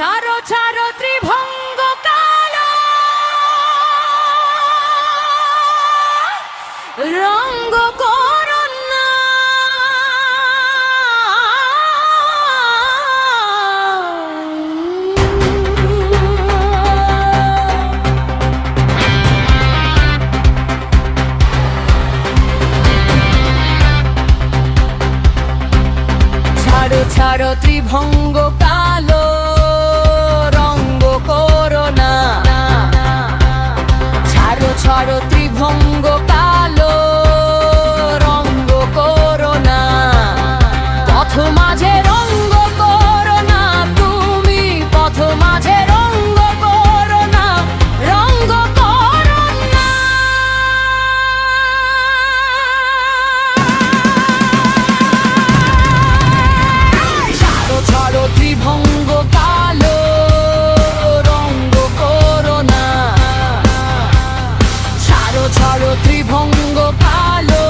ছাড়ো ছাড়ো ত্রিভঙ্গ কালো রঙ্গ করো না। ছাড়ো ছাড়ো ত্রিভঙ্গ কালো রঙ্গ করো না। ছাড়ো ছাড়ো ত্রিভঙ্গ কালো রঙ্গ করো না। পথ মাঝে রঙ্গ করো না, তুমি পথ মাঝে রঙ্গ করো না, রঙ্গ করো না। ছাড়ো ছাড়ো ত্রিভঙ্গ কালো রঙ্গ করো না। ছাড়ো ছাড়ো ত্রিভঙ্গ কালো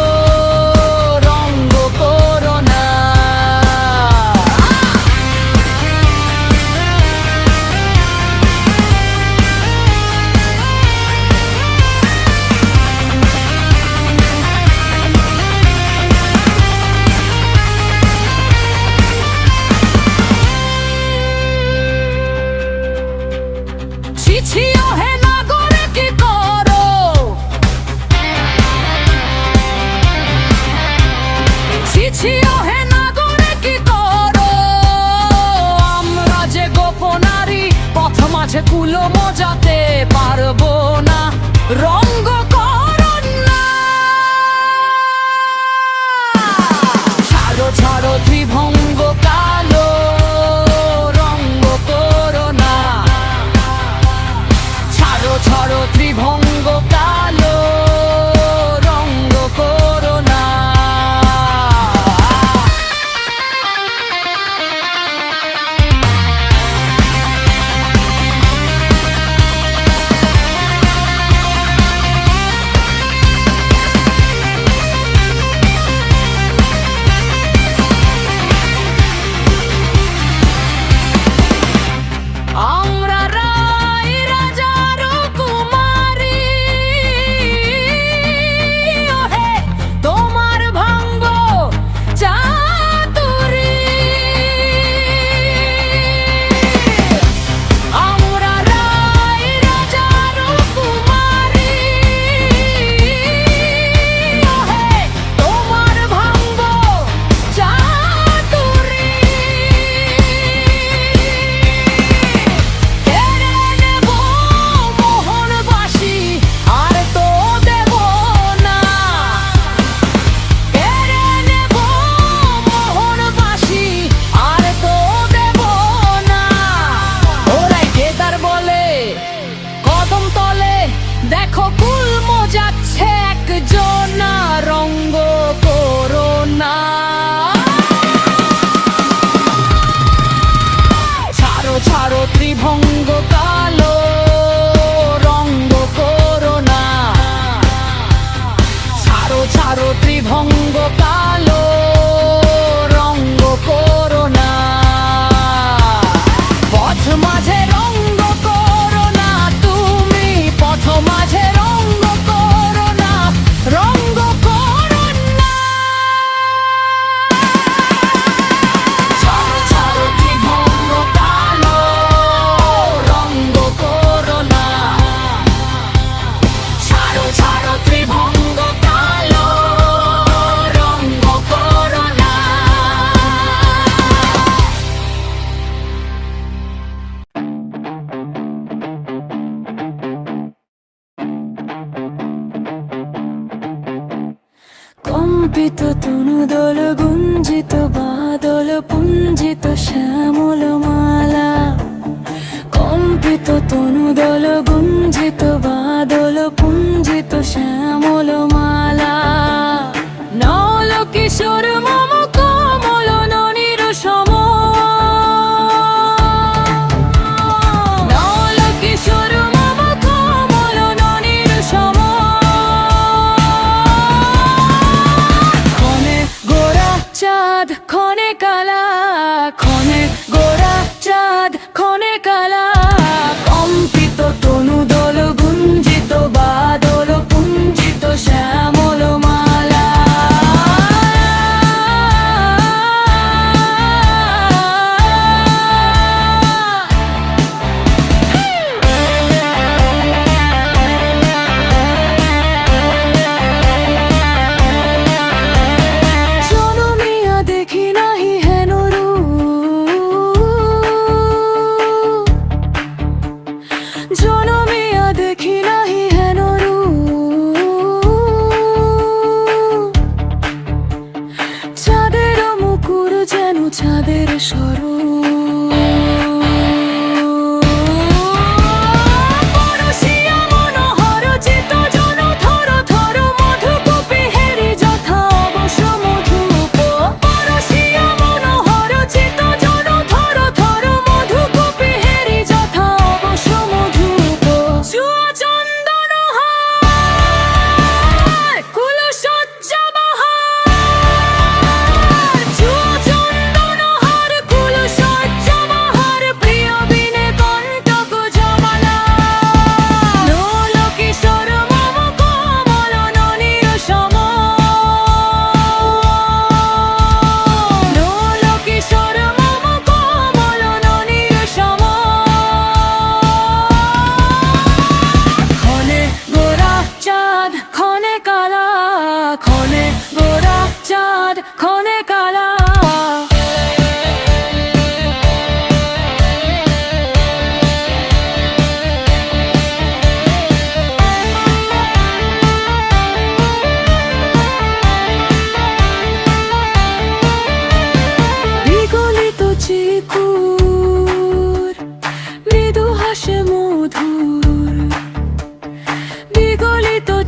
রঙ্গ করো না। ছিছিও হে নাগরে কি করো, ছিছিও হে নাগরে কি করো। আমরা যে গোপনারী পথ মাঝে কুলো মজাতে পারবো না, রঙ্গ করো না। ছাড়ো ছাড়ো ত্রিভঙ্গ কালো রঙ্গ করো না। ছাড়ো ছাড়ো ত্রিভঙ্গ কালো রঙ্গ করো না। আমরা রাই রাজার কুমারী, ওহে তোমার ভাঙবো চাতুরী। আমরা রাই রাজার কুমারী, ওহে তোমার ভাঙবো চাতুরী। কেড়ে নেব মোহনবাসী আর তো দেব না। কেড়ে নেব মোহনবাসী আর তো দেব না। ওরাই কেদার বলে কদম তলে, দেখো কুল মজাচ্ছে একজনা, রঙ্গ করো না। ছাড়ো ছাড়ো ত্রিভঙ্গ কালো রঙ্গ করো না। ছাড়ো ছাড়ো ত্রিভঙ্গ কালো রঙ্গ করো না। পথ মাঝে রঙ্গ করো না, তুমি পথ মাঝে রঙ্গ করো না, রঙ্গ করো না। ছাড়ো ছাড়ো ত্রিভঙ্গ কালো রঙ্গ করো না। ছাড়ো ছাড়ো ত্রিভঙ্গ কালো রঙ্গ করো না। কম্পিত তনুদল গুঞ্জিত বাদল পুঞ্জিত শ্যামল মালা। কম্পিত তনুদল গুঞ্জিত বাদল পুঞ্জিত শ্যামল মালা। নল কিশোর মম কমল ননির সম। নল কিশোর মম কমল ননির সম। ক্ষণে গোরা চাঁদ ক্ষণে কালা, ক্ষণে গোরা চাঁদ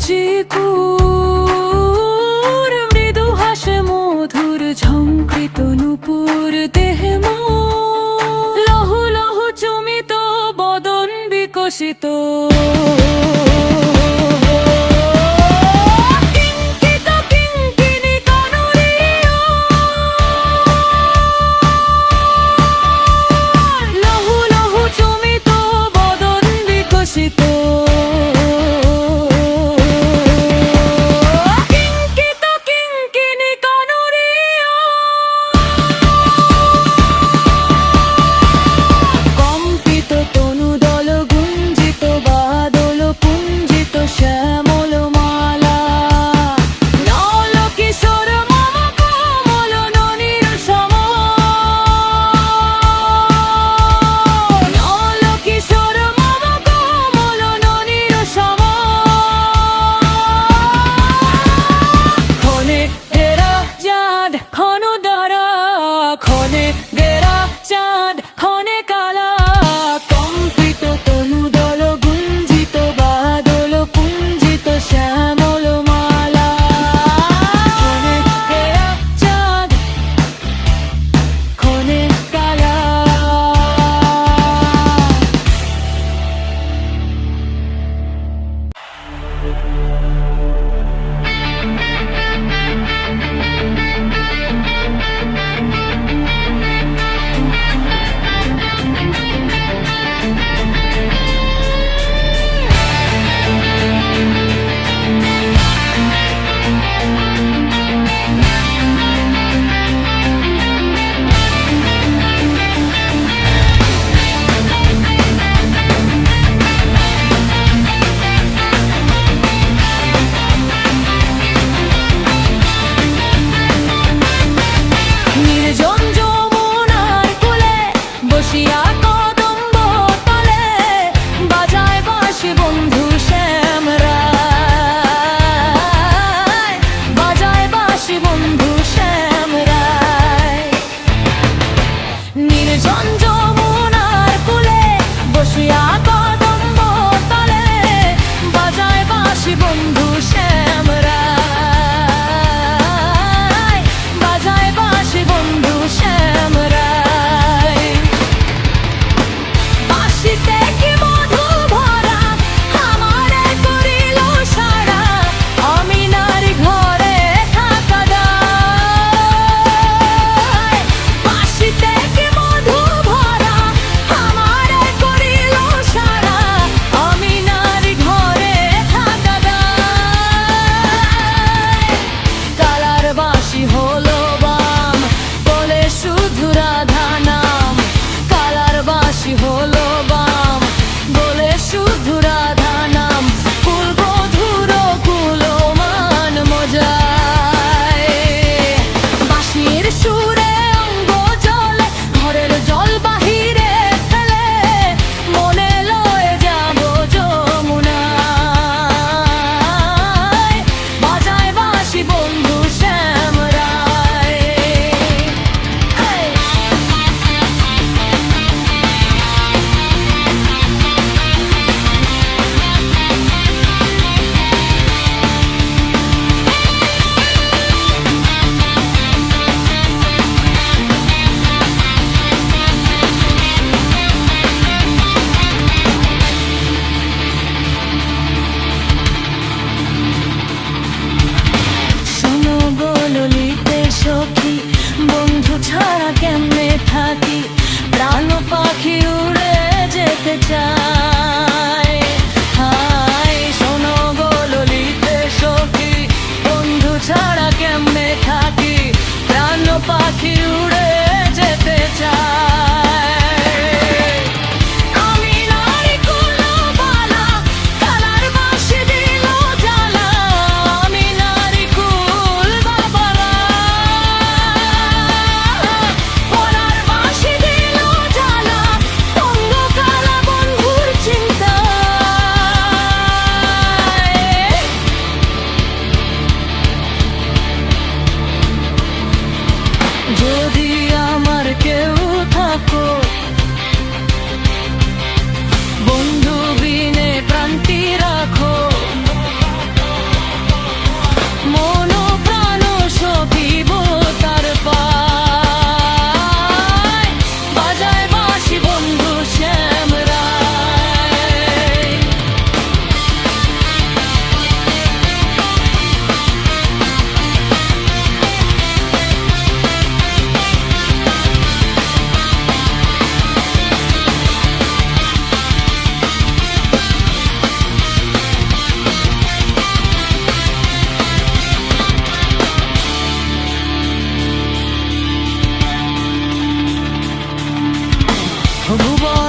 চিকুর মৃদু হাসে মধুর ঝঙ্কৃত নূপুর দেহে লহু লহু চুমিত বদন বিকশিত কিঙ্কিত কিঙ্কিণী কনরীয় লহু লহু চুমিত বদন বিকশিত কিঙ্কিত কিঙ্কিণী কনরীয় কম্পিত তনুদল গুঞ্জিত বাদল পুঞ্জ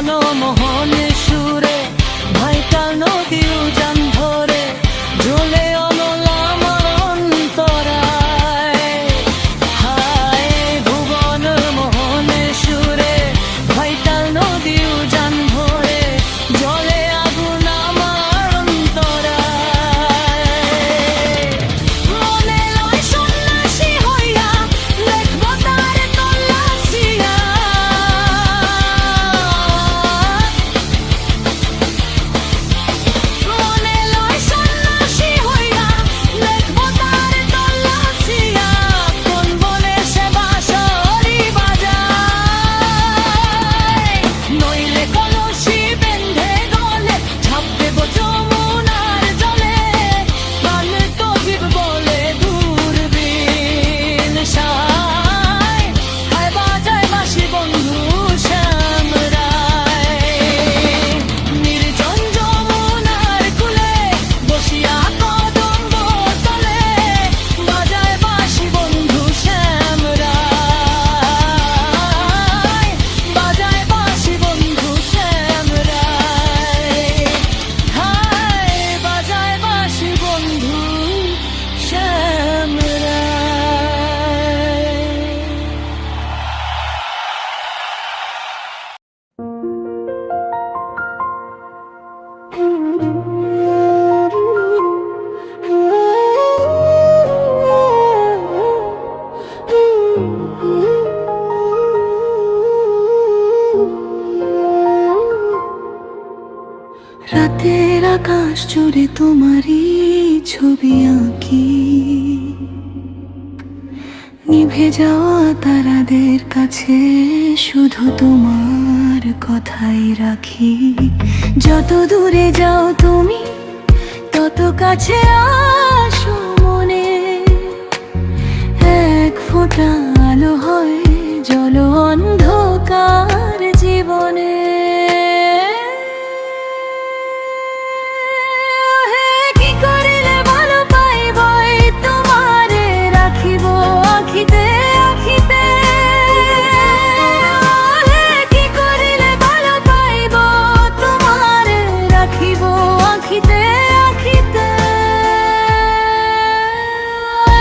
ভুবন মোহনের সুরে ভাইটাল নদী উজান ধরে জ্বলে অনল আমার অন্তরায়। হায় ভুবন মোহনের সুরে ভাইটাল নদী উজান ধরে জ্বলে আগুন আমার অন্তরায়। মনে লয় সন্ন্যাসী হইয়া দেখব তার তল্লাশিয়া। মনে লয় সন্ন্যাসী হইয়া দেখব তার তল্লাশিয়া। কোন বনে সে বাঁশরি বাজায়, নইলে কলসি বেঁধে গলে ঝাঁপ দেব যমুনার জলে। প্রাণ তজিব বলে দূরবীন সায়, হায় বাজায় বাঁশি বন্ধু শ্যাম রায়। নির্জন যমুনার কূলে বসিয়া কদম্ব তলে বাজায় বাঁশি বন্ধু শ্যাম রায়। বাজায় বাঁশি বন্ধু শ্যাম রায়। হায় বাজায় বাঁশি বন্ধু শ্যাম রাতের আকাশ জুড়ে তোমারই ছবি আঁকি, নিভে যাওয়া তারাদের কাছে শুধু তোমার কথাই রাখি। যত দূরে যাও তুমি তত কাছে আসো মনে, এক ফোঁটা আলো হয় জল অন্ধকার জীবনে। কি করিলে ভালো পাইব তোমারে রাখিব আখিতে আখিতে। কি করিলে ভালো পাইব তোমারে রাখিব আখিতে আখিতে।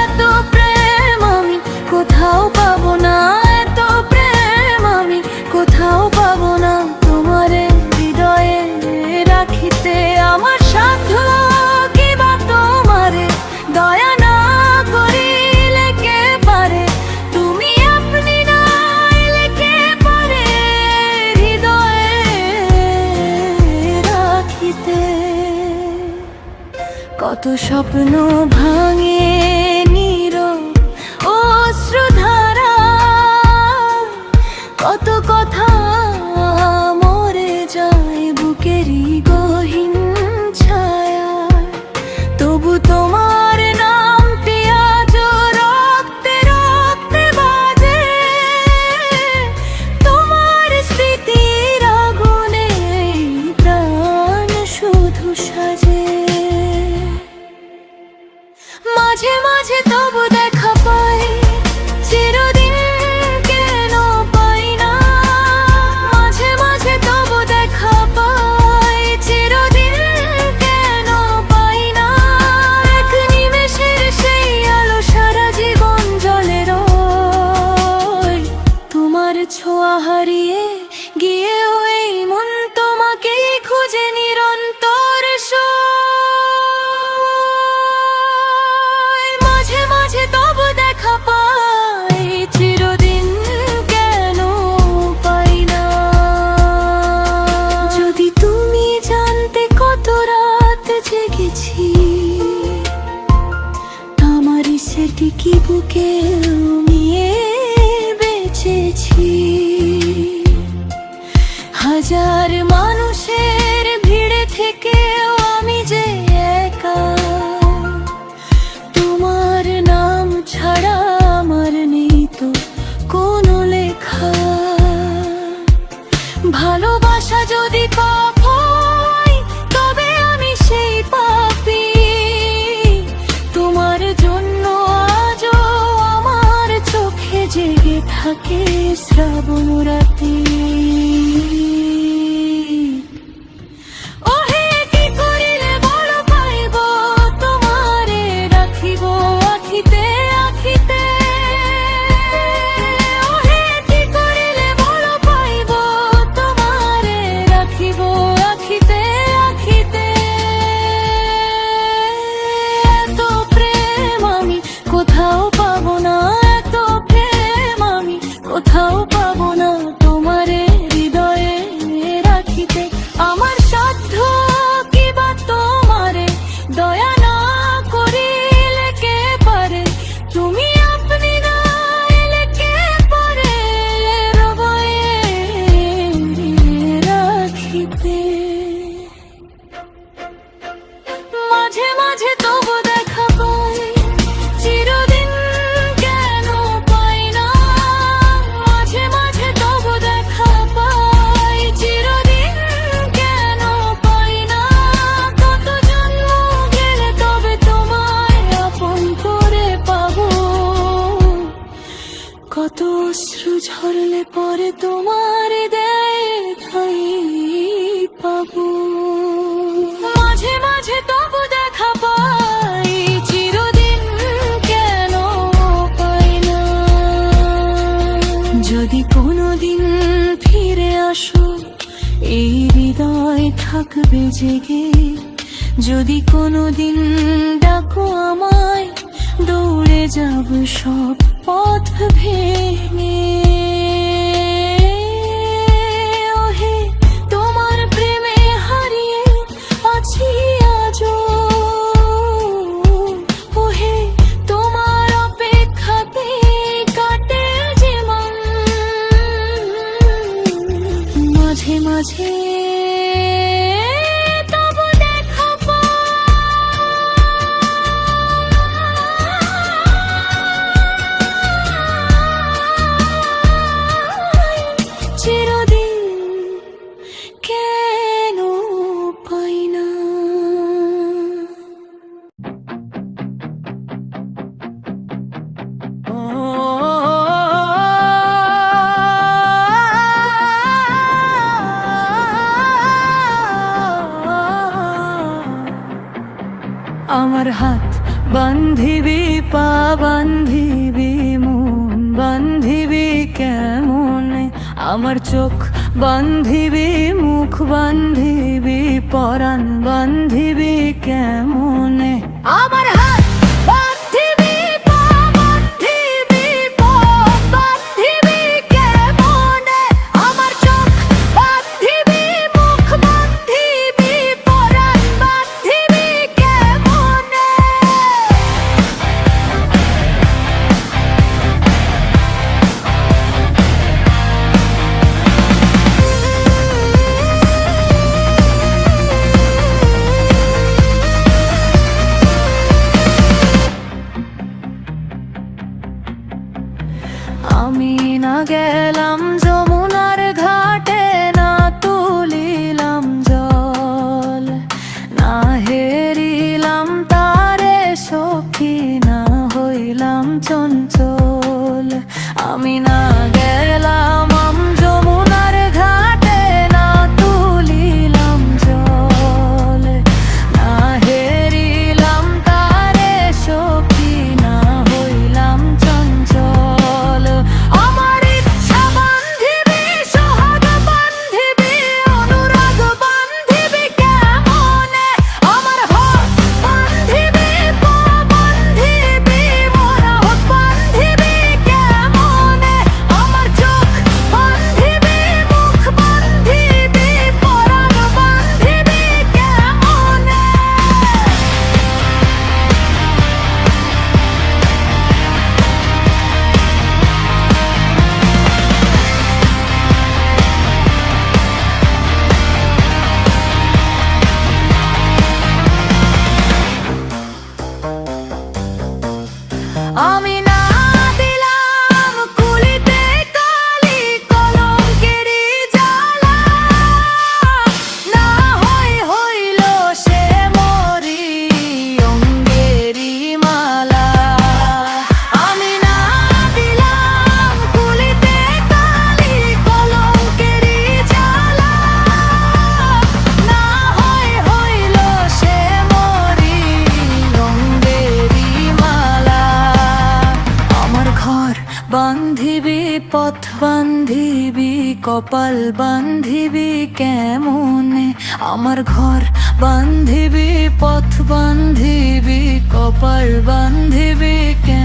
এত প্রেম আমি কোথাও পাবো না, এত প্রেম আমি কোথাও পাবো না। তোমারে হৃদয়ে রাখিতে আমার সাধ্য কি বা তোমারে দয়া না করিলে কে পারে। তুমি আপনি না এলে কে পারে হৃদয়ে রাখিতে। কত স্বপ্ন ভাঙে নীরব অশ্রুধারা, কত কথা মরে যায় বুকেরই গহীন ছায়া। তবু তোমার নামটি আজ রক্তে রক্তে বাজে, তোমার স্মৃতির আগুনে প্রাণ শুধু সাজে। মাঝে মাঝে তবু দেখা পাই, চিরদিন কেন পাই না। মাঝে মাঝে তবু দেখা পাই, চিরদিন কেন পাই না। এক নিমেষের সেই আলো সারা জীবন জ্বলে রয়। তোমার ছোঁয়া হারিয়ে গিয়েও এই মন তোমাকেই খুঁজে নিরন্তর সয়। মাঝে মাঝে তবু দেখা পাই, চিরদিন কেন পাই না। যদি তুমি জানতে কত রাত জেগেছি, আমারই সেটি কি বুকে নিয়ে বেঁচেছি। হাজার মানুষের ভিড়ে থেকেও আমি যে একা, তোমার নাম ছাড়া আমার নেই তো কোনো লেখা। ভালোবাসা যদি পাপ হয় তবে আমি সেই পাপী। তোমার জন্য আজও আমার চোখে জেগে থাকে শ্রাবণ রাতে। হইতে। মাঝে মাঝে তবু দেখা পাই, চিরদিন কেন পাই না। মাঝে মাঝে তবু দেখা পাই, চিরদিন কেন পাই না। কত জন্ম গেলে তবে তোমায় আপন করে পাবো, কত অশ্রু ঝরলে পরে তোমার দেখাই পাবো। মাঝে মাঝে তবু দেখা পাই, চিরদিন কেন পাই না। যদি কোনোদিন ফিরে আসো, এই হৃদয় থাকবে জেগে। যদি কোনোদিন ডাকো আমায়, দৌড়ে যাব সব পথ ভেঙে। ওহে তোমার প্রেমে হারিয়ে আছি আজও, ওহে তোমার অপেক্ষাতে কাটে জীবন। মাঝে মাঝে তবু দেখা পাই, চিরদিন কেন পাই না। আমার হাত বান্ধিবি, পা বান্ধিবি, মন বান্ধিবি কেমনে। আমার চোখ বান্ধিবি, মুখ বান্ধিবি, পরাণ বান্ধিবি কেমনে। আমার হাত বান্ধিবি, পা বান্ধিবি, মন বান্ধিবি কেমনে। আমার চোখ বান্ধিবি, মুখ বান্ধিবি, পরাণ বান্ধিবি কেমনে। আমি না গেলাম যমুনার ঘাটে, না তুলিলাম জল, না হেরিলাম তারে সখী, না হইলাম চঞ্চল। আমি না গেলাম যমুনার ঘাটে, না তুলিলাম জল, না হেরিলাম তারে সখী, না হইলাম চঞ্চল। আমার ইচ্ছা বান্ধিবি, সোহাগ বান্ধিবি, অনুরাগ বান্ধিবি কেমনে। আমার হক বান্ধিবি, পা বান্ধিবি, মনোহর বান্ধিবি কেমনে। আমার চোখ বান্ধিবি, মুখ বান্ধিবি, পরাণ বান্ধিবি কেমনে। আমি না দিলাম কুলিতে কালি, কলঙ্কেরই জ্বালা, না হইল সে মরি অঙ্গেরই মালা। আমি না দিলাম কুলিতে কালি, কলঙ্কেরই জ্বালা, না হইল সে মরি অঙ্গেরই মালা। আমার ঘর বান্ধিবি, পথ বান্ধিবি, কপাল বান্ধিবি কেমনে। আমার ঘর বান্ধিবি, পথ বান্ধিবি, কপাল বান্ধিবি কেমনে।